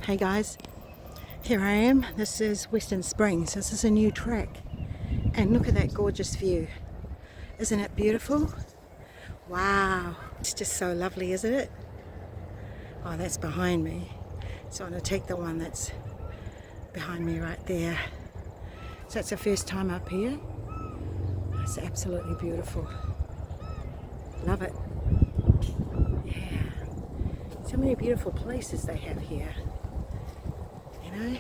Hey guys, here I am. This is Western Springs. This is a new track. And look at that gorgeous view. Isn't it beautiful? Wow. It's just so lovely, isn't it? Oh, that's behind me. So I'm going to take the one that's behind me right there. So it's the first time up here. It's absolutely beautiful. Love it. Yeah. So many beautiful places they have here. You know,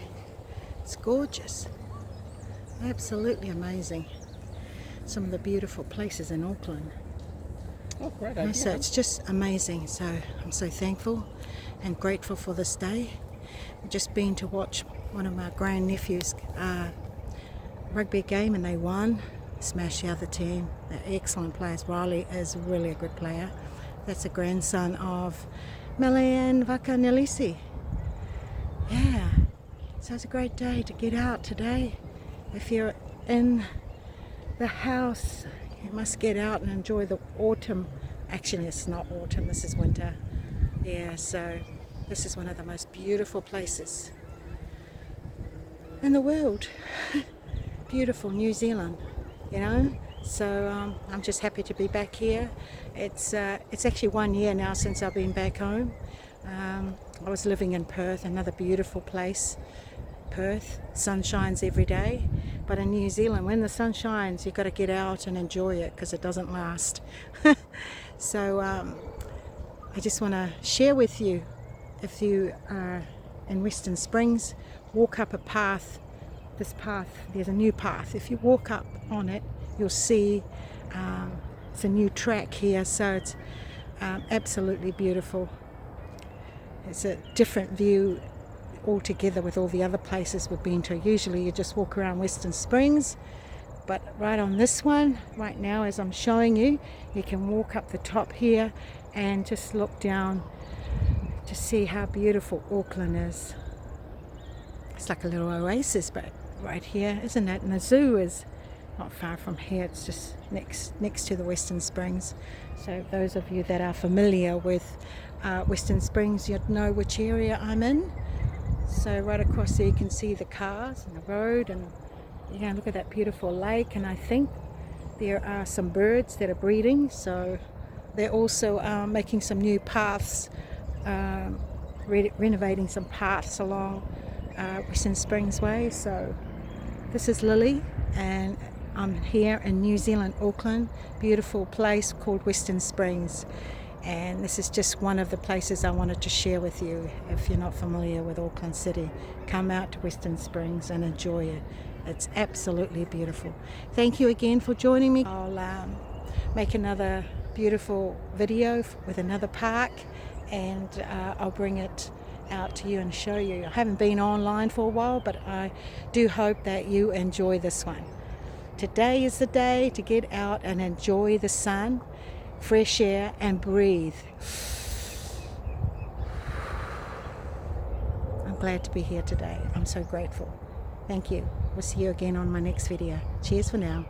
it's gorgeous. Absolutely amazing. Some of the beautiful places in Auckland. Oh, great idea. So it's just amazing. So I'm so thankful and grateful for this day. I've just been to watch one of my grandnephews' rugby game and they won. Smashed the other team. They're excellent players. Riley is really a good player. That's a grandson of Melian Vakanelisi. Yeah. So it's a great day to get out today. If you're in the house, you must get out and enjoy the autumn. Actually, it's not autumn, this is winter. Yeah, so this is one of the most beautiful places in the world. Beautiful New Zealand, you know. So I'm just happy to be back here. It's actually 1 year now since I've been back home. I was living in Perth, another beautiful place. Perth, sun shines every day, but in New Zealand, when the sun shines, you've got to get out and enjoy it because it doesn't last. So I just want to share with you, if you are in Western Springs, walk up a path. This path, there's a new path. If you walk up on it, you'll see it's a new track here, so it's absolutely beautiful. It's a different view altogether with all the other places we've been to. Usually you just walk around Western Springs, but right on this one, right now as I'm showing you, you can walk up the top here and just look down to see how beautiful Auckland is. It's like a little oasis, but right here, isn't it? And the zoo is not far from here. It's just next to the Western Springs. So those of you that are familiar with Western Springs, you'd know which area I'm in. So right across there you can see the cars and the road, and you can look at that beautiful lake, and I think there are some birds that are breeding, so they're also making some new paths, renovating some paths along Western Springs Way. So this is Lily and I'm here in New Zealand, Auckland, beautiful place called Western Springs. And this is just one of the places I wanted to share with you. If you're not familiar with Auckland City, come out to Western Springs and enjoy it. It's absolutely beautiful. Thank you again for joining me. I'll make another beautiful video with another park, and I'll bring it out to you and show you. I haven't been online for a while, but I do hope that you enjoy this one. Today is the day to get out and enjoy the sun, fresh air, and breathe. I'm glad to be here today. I'm so grateful. Thank you. We'll see you again on my next video. Cheers for now.